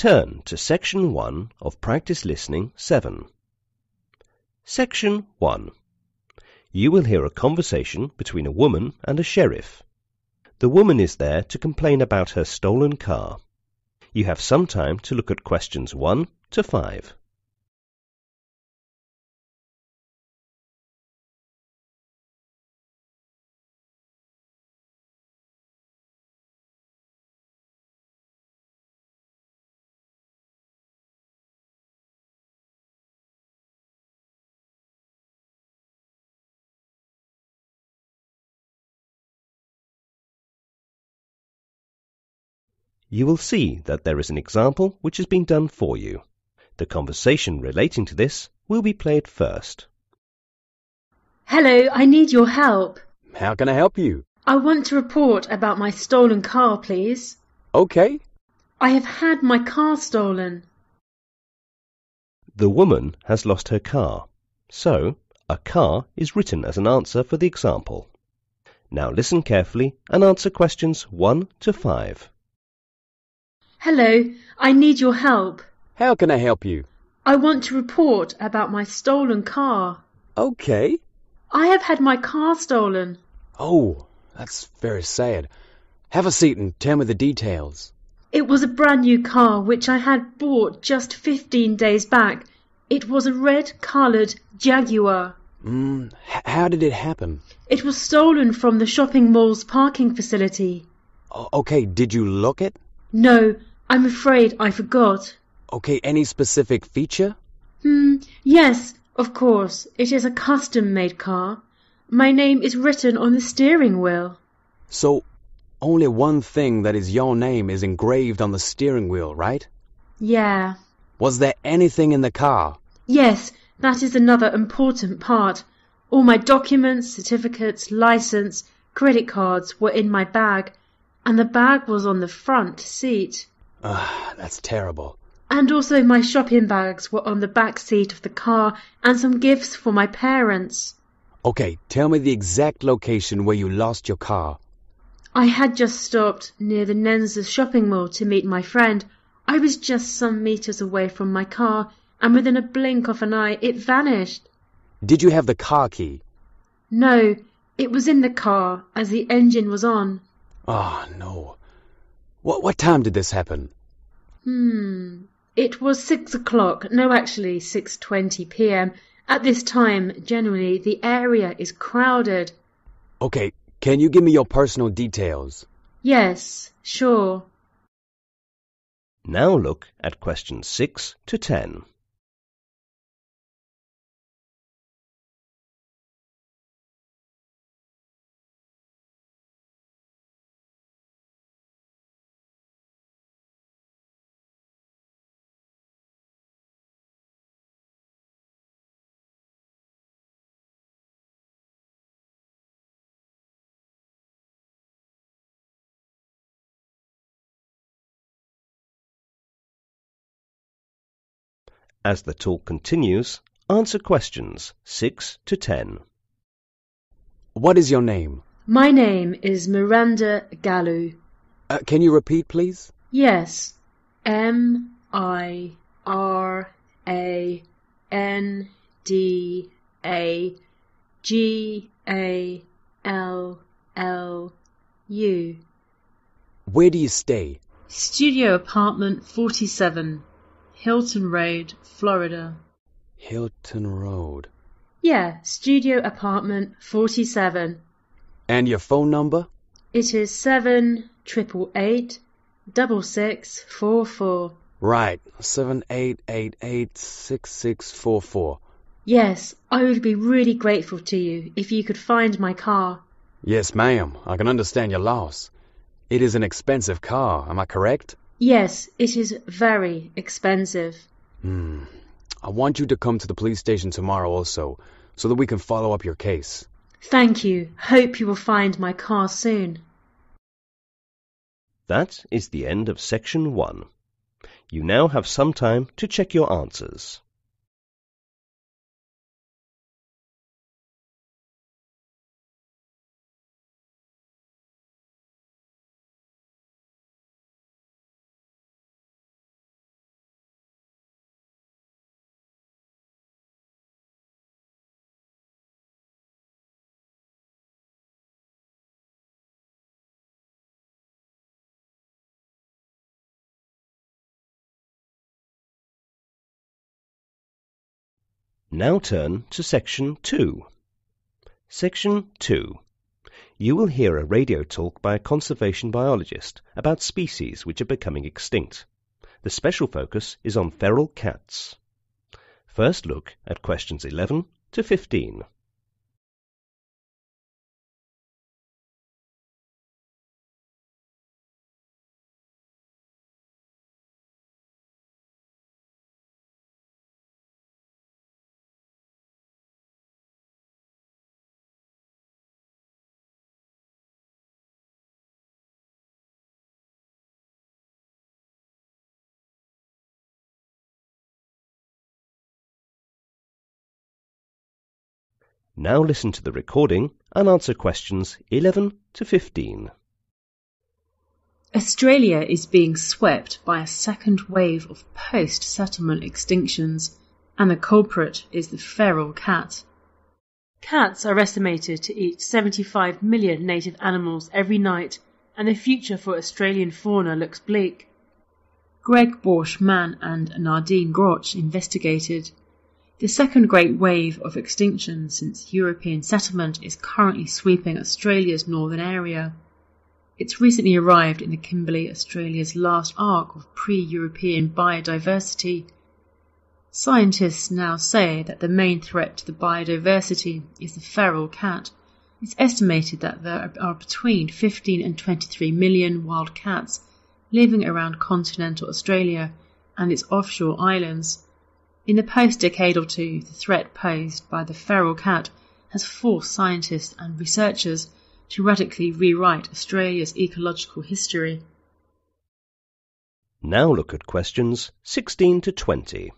Turn to Section 1 of Practice Listening 7. Section 1. You will hear a conversation between a woman and a sheriff. The woman is there to complain about her stolen car. You have some time to look at questions 1 to 5. You will see that there is an example which has been done for you. The conversation relating to this will be played first. Hello, I need your help. How can I help you? I want to report about my stolen car, please. Okay. I have had my car stolen. The woman has lost her car, so a car is written as an answer for the example. Now listen carefully and answer questions 1 to 5. Hello, I need your help. How can I help you? I want to report about my stolen car. Okay. I have had my car stolen. Oh, that's very sad. Have a seat and tell me the details. It was a brand new car which I had bought just 15 days back. It was a red-coloured Jaguar. How did it happen? It was stolen from the shopping mall's parking facility. Okay, did you look it? No, I'm afraid I forgot. Okay, any specific feature? Yes, of course. It is a custom-made car. My name is written on the steering wheel. So, only one thing that is your name is engraved on the steering wheel, right? Yeah. Was there anything in the car? Yes, that is another important part. All my documents, certificates, license, credit cards were in my bag, and the bag was on the front seat. That's terrible. And also my shopping bags were on the back seat of the car and some gifts for my parents. Okay, tell me the exact location where you lost your car. I had just stopped near the Nenza shopping mall to meet my friend. I was just some meters away from my car, and within a blink of an eye it vanished. Did you have the car key? No, it was in the car as the engine was on. Oh, no. What time did this happen? It was 6 o'clock, no actually 6:20 p.m. At this time, generally, the area is crowded. Okay, can you give me your personal details? Yes, sure. Now look at questions 6 to 10. As the talk continues, answer questions 6 to 10. What is your name? My name is Miranda Gallu. Can you repeat, please? Yes, Miranda Where do you stay? Studio apartment 47, Hilton Road, Florida. Hilton Road. Yeah, studio apartment 47. And your phone number? It is 788-6644. Right, 78886644. Yes, I would be really grateful to you if you could find my car. Yes, ma'am. I can understand your loss. It is an expensive car, am I correct? Yes, it is very expensive. I want you to come to the police station tomorrow also, so that we can follow up your case. Thank you. Hope you will find my car soon. That is the end of Section 1. You now have some time to check your answers. Now turn to Section 2. Section 2. You will hear a radio talk by a conservation biologist about species which are becoming extinct. The special focus is on feral cats. First look at questions 11 to 15. Now listen to the recording and answer questions 11 to 15. Australia is being swept by a second wave of post-settlement extinctions, and the culprit is the feral cat. Cats are estimated to eat 75 million native animals every night, and the future for Australian fauna looks bleak. Greg Borsch-Mann and Nardine Groch investigated. The second great wave of extinction since European settlement is currently sweeping Australia's northern area. It's recently arrived in the Kimberley, Australia's last arc of pre-European biodiversity. Scientists now say that the main threat to the biodiversity is the feral cat. It's estimated that there are between 15 and 23 million wild cats living around continental Australia and its offshore islands. In the post-decade or two, the threat posed by the feral cat has forced scientists and researchers to radically rewrite Australia's ecological history. Now look at questions 16 to 20.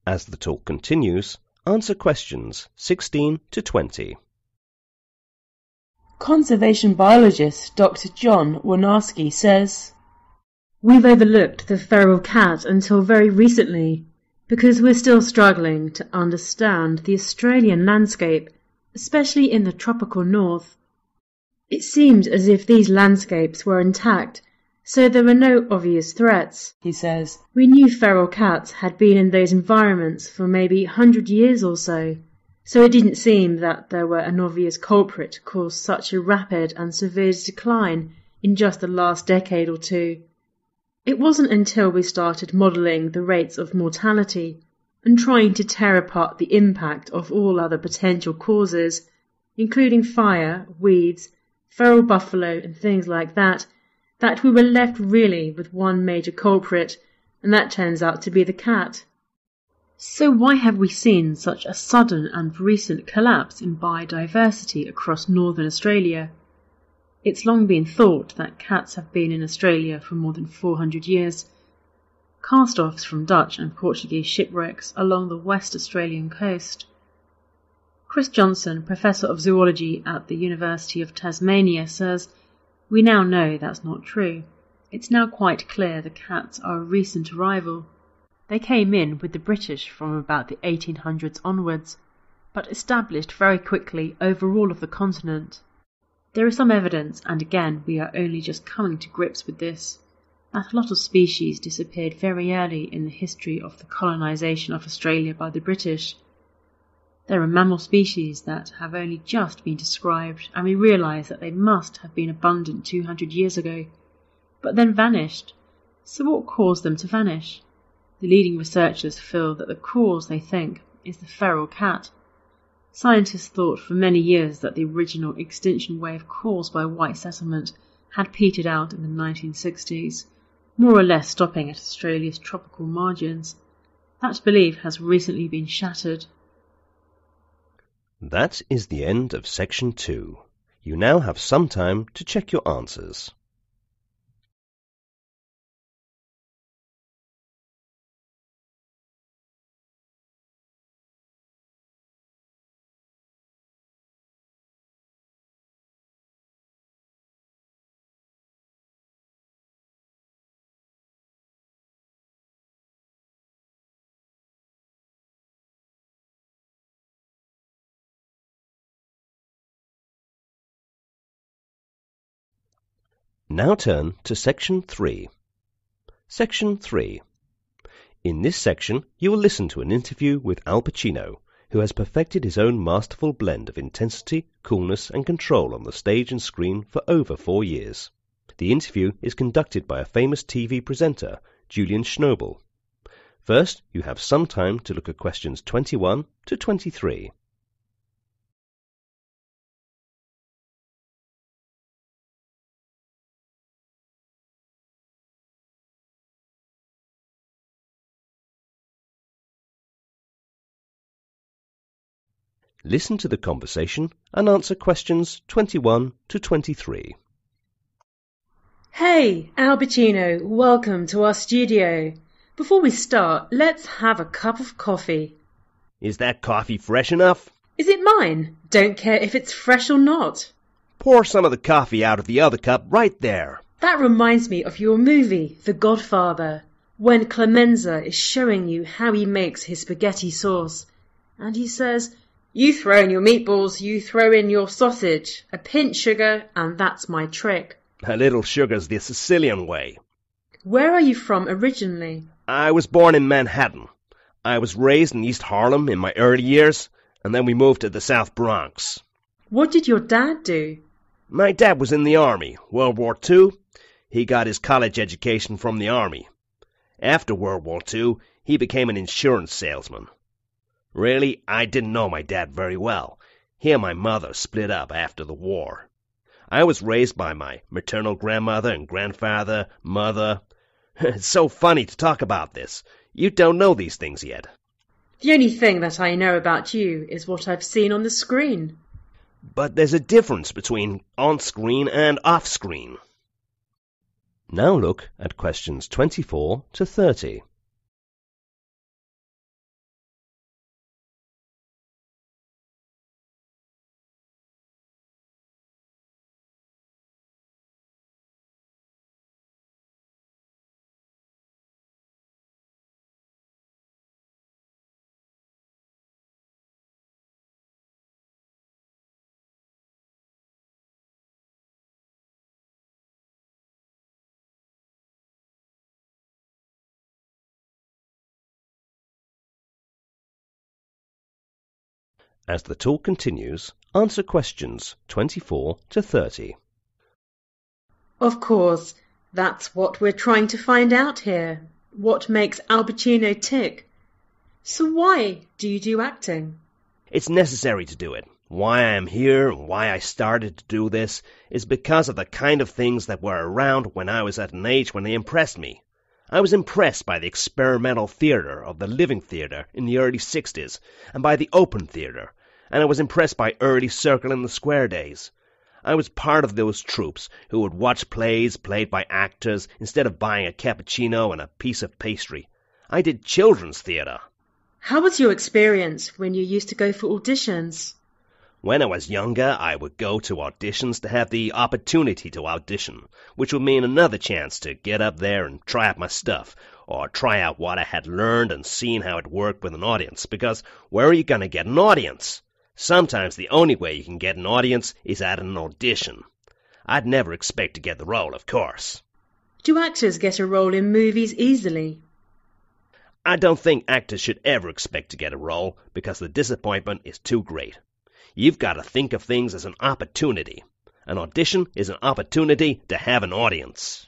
As the talk continues, answer questions 16 to 20. Conservation biologist Dr. John Warnarski says, "We've overlooked the feral cat until very recently because we're still struggling to understand the Australian landscape, especially in the tropical north. It seemed as if these landscapes were intact, so there were no obvious threats," he says. "We knew feral cats had been in those environments for maybe 100 years or so it didn't seem that there were an obvious culprit to cause such a rapid and severe decline in just the last decade or two. It wasn't until we started modelling the rates of mortality and trying to tear apart the impact of all other potential causes, including fire, weeds, feral buffalo and things like that we were left really with one major culprit, and that turns out to be the cat." So why have we seen such a sudden and recent collapse in biodiversity across northern Australia? It's long been thought that cats have been in Australia for more than 400 years. Cast-offs from Dutch and Portuguese shipwrecks along the West Australian coast. Chris Johnson, Professor of Zoology at the University of Tasmania, says, "We now know that's not true. It's now quite clear the cats are a recent arrival. They came in with the British from about the 1800s onwards, but established very quickly over all of the continent. There is some evidence, and again we are only just coming to grips with this, that a lot of species disappeared very early in the history of the colonisation of Australia by the British. There are mammal species that have only just been described, and we realise that they must have been abundant 200 years ago, but then vanished. So what caused them to vanish? The leading researchers feel that the cause, they think, is the feral cat. Scientists thought for many years that the original extinction wave caused by white settlement had petered out in the 1960s, more or less stopping at Australia's tropical margins. That belief has recently been shattered. That is the end of Section 2. You now have some time to check your answers. Now turn to Section 3. Section 3. In this section, you will listen to an interview with Al Pacino, who has perfected his own masterful blend of intensity, coolness, and control on the stage and screen for over 4 years. The interview is conducted by a famous TV presenter, Julian Schnobel. First, you have some time to look at questions 21 to 23. Listen to the conversation and answer questions 21 to 23. Hey, Al Pacino, welcome to our studio. Before we start, let's have a cup of coffee. Is that coffee fresh enough? Is it mine? Don't care if it's fresh or not. Pour some of the coffee out of the other cup right there. That reminds me of your movie, The Godfather, when Clemenza is showing you how he makes his spaghetti sauce. And he says, "You throw in your meatballs, you throw in your sausage, a pinch sugar, and that's my trick." A little sugar's the Sicilian way. Where are you from originally? I was born in Manhattan. I was raised in East Harlem in my early years, and then we moved to the South Bronx. What did your dad do? My dad was in the Army, World War II. He got his college education from the Army. After World War II, he became an insurance salesman. Really, I didn't know my dad very well. He and my mother split up after the war. I was raised by my maternal grandmother and grandfather, mother. It's so funny to talk about this. You don't know these things yet. The only thing that I know about you is what I've seen on the screen. But there's a difference between on-screen and off-screen. Now look at questions 24 to 30. As the talk continues, answer questions 24 to 30. Of course, that's what we're trying to find out here. What makes Al Pacino tick? So why do you do acting? It's necessary to do it. Why I am here and why I started to do this is because of the kind of things that were around when I was at an age when they impressed me. I was impressed by the experimental theatre of the Living Theatre in the early 60s and by the Open Theatre, and I was impressed by early Circle in the Square days. I was part of those troupes who would watch plays played by actors instead of buying a cappuccino and a piece of pastry. I did children's theatre. How was your experience when you used to go for auditions? When I was younger, I would go to auditions to have the opportunity to audition, which would mean another chance to get up there and try out my stuff, or try out what I had learned and seen how it worked with an audience, because where are you going to get an audience? Sometimes the only way you can get an audience is at an audition. I'd never expect to get the role, of course. Do actors get a role in movies easily? I don't think actors should ever expect to get a role, because the disappointment is too great. You've got to think of things as an opportunity. An audition is an opportunity to have an audience.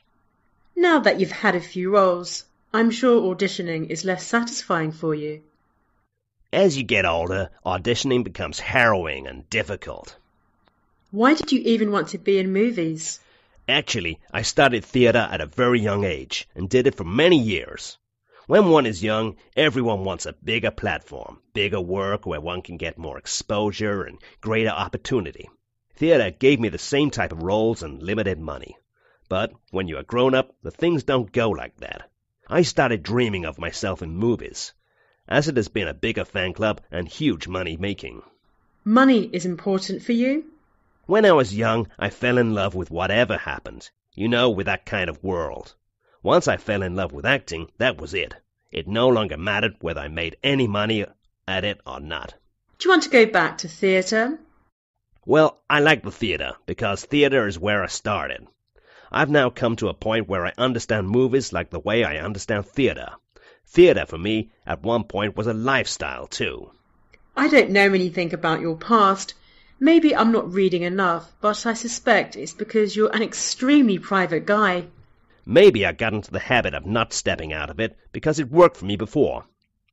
Now that you've had a few roles, I'm sure auditioning is less satisfying for you. As you get older, auditioning becomes harrowing and difficult. Why did you even want to be in movies? Actually, I started theatre at a very young age and did it for many years. When one is young, everyone wants a bigger platform, bigger work where one can get more exposure and greater opportunity. Theatre gave me the same type of roles and limited money. But when you are grown up, the things don't go like that. I started dreaming of myself in movies, as it has been a bigger fan club and huge money making. Money is important for you? When I was young, I fell in love with whatever happened. You know, with that kind of world. Once I fell in love with acting, that was it. It no longer mattered whether I made any money at it or not. Do you want to go back to theatre? Well, I like the theatre, because theatre is where I started. I've now come to a point where I understand movies like the way I understand theatre. Theatre, for me, at one point was a lifestyle, too. I don't know anything about your past. Maybe I'm not reading enough, but I suspect it's because you're an extremely private guy. Maybe I got into the habit of not stepping out of it because it worked for me before.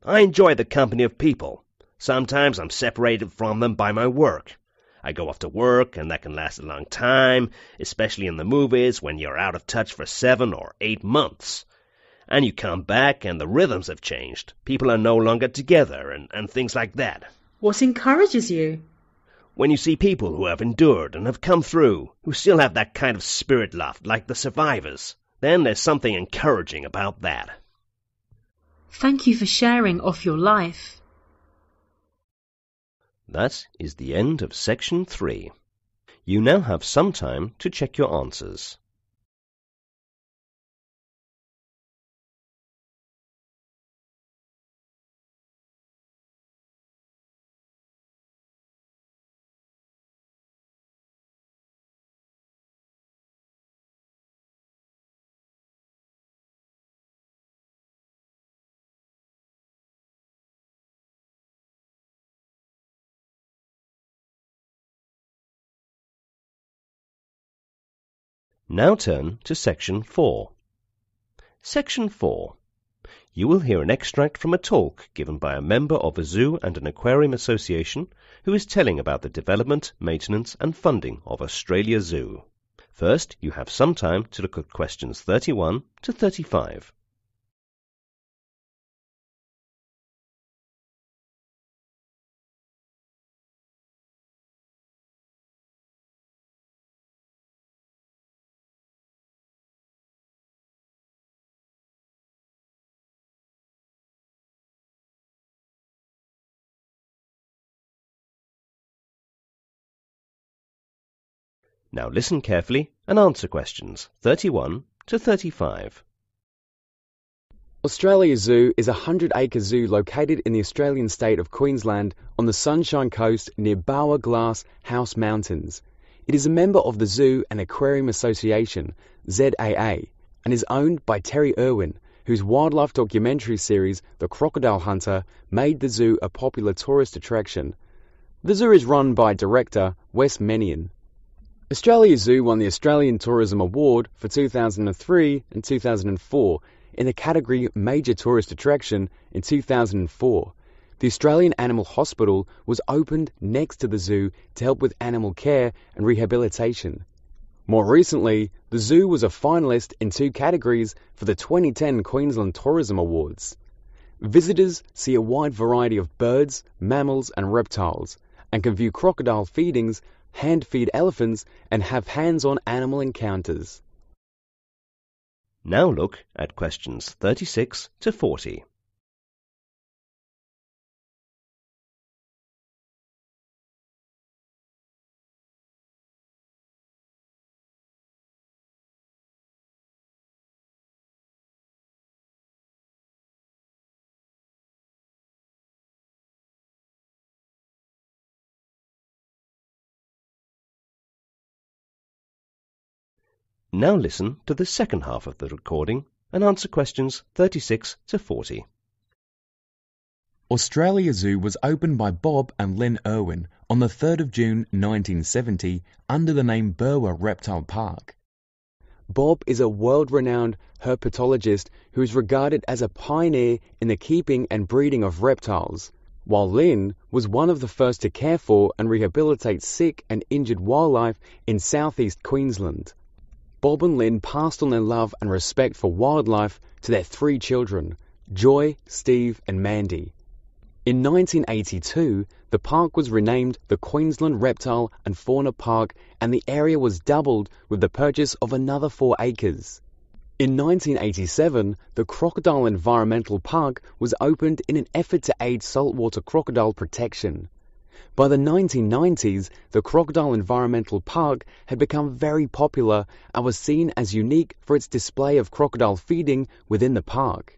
I enjoy the company of people. Sometimes I'm separated from them by my work. I go off to work, and that can last a long time, especially in the movies when you're out of touch for 7 or 8 months. And you come back, and the rhythms have changed. People are no longer together, and things like that. What encourages you? When you see people who have endured and have come through, who still have that kind of spirit left, like the survivors, then there's something encouraging about that. Thank you for sharing of your life. That is the end of section 3. You now have some time to check your answers. Now turn to section 4. Section 4. You will hear an extract from a talk given by a member of a zoo and an aquarium association who is telling about the development, maintenance and funding of Australia Zoo. First, you have some time to look at questions 31 to 35. Now listen carefully and answer questions 31 to 35. Australia Zoo is a 100-acre zoo located in the Australian state of Queensland on the Sunshine Coast near Bower Glass House Mountains. It is a member of the Zoo and Aquarium Association, ZAA, and is owned by Terry Irwin, whose wildlife documentary series, The Crocodile Hunter, made the zoo a popular tourist attraction. The zoo is run by director Wes Menion. Australia Zoo won the Australian Tourism Award for 2003 and 2004 in the category Major Tourist Attraction in 2004. The Australian Animal Hospital was opened next to the zoo to help with animal care and rehabilitation. More recently, the zoo was a finalist in 2 categories for the 2010 Queensland Tourism Awards. Visitors see a wide variety of birds, mammals and reptiles, and can view crocodile feedings, hand-feed elephants, and have hands-on animal encounters. Now look at questions 36 to 40. Now listen to the second half of the recording and answer questions 36 to 40. Australia Zoo was opened by Bob and Len Irwin on the 3rd of June 1970 under the name Burwa Reptile Park. Bob is a world-renowned herpetologist who is regarded as a pioneer in the keeping and breeding of reptiles, while Lynn was one of the first to care for and rehabilitate sick and injured wildlife in southeast Queensland. Bob and Lynn passed on their love and respect for wildlife to their 3 children, Joy, Steve and Mandy. In 1982, the park was renamed the Queensland Reptile and Fauna Park, and the area was doubled with the purchase of another 4 acres. In 1987, the Crocodile Environmental Park was opened in an effort to aid saltwater crocodile protection. By the 1990s, the Crocodile Environmental Park had become very popular and was seen as unique for its display of crocodile feeding within the park.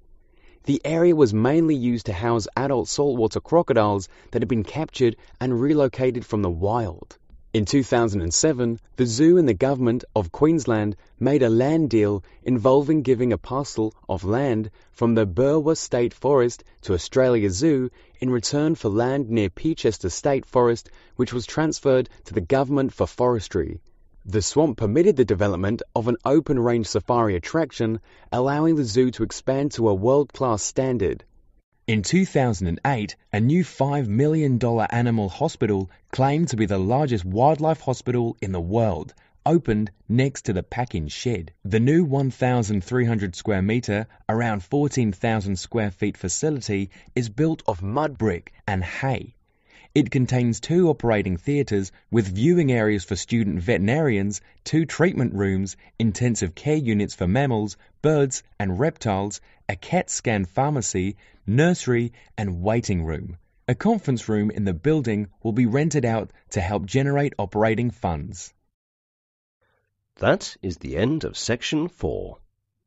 The area was mainly used to house adult saltwater crocodiles that had been captured and relocated from the wild. In 2007, the zoo and the government of Queensland made a land deal involving giving a parcel of land from the Burwa State Forest to Australia Zoo in return for land near Peachester State Forest, which was transferred to the government for forestry. The swamp permitted the development of an open-range safari attraction, allowing the zoo to expand to a world-class standard. In 2008, a new $5 million animal hospital, claimed to be the largest wildlife hospital in the world, opened next to the packing shed. The new 1,300 square metre, around 14,000 square feet facility is built of mud brick and hay. It contains 2 operating theatres with viewing areas for student veterinarians, 2 treatment rooms, intensive care units for mammals, birds and reptiles, a CAT scan pharmacy, nursery and waiting room. A conference room in the building will be rented out to help generate operating funds. That is the end of section 4.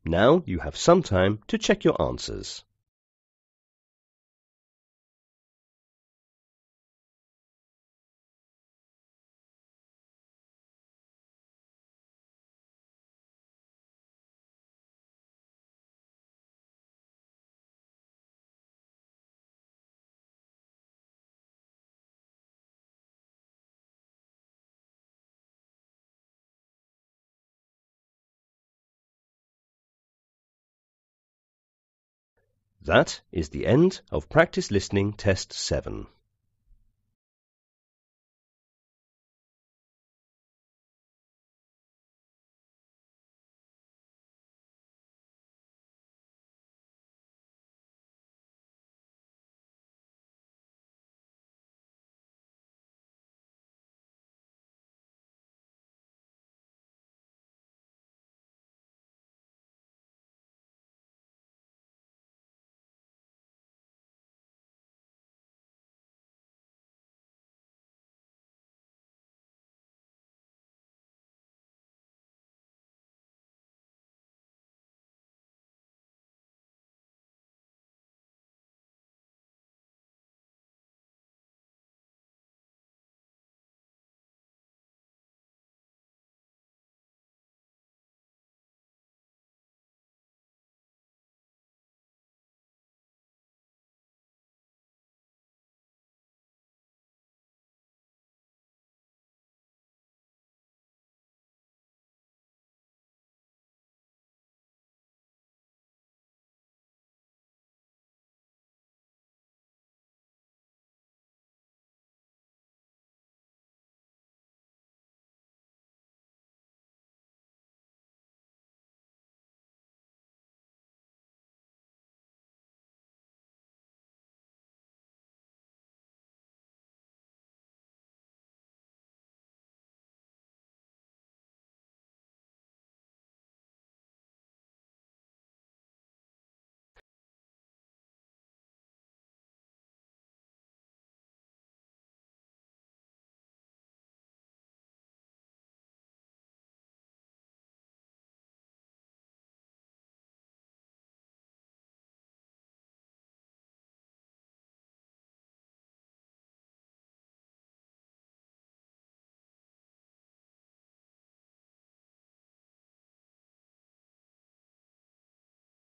Now you have some time to check your answers. That is the end of practice listening test 7.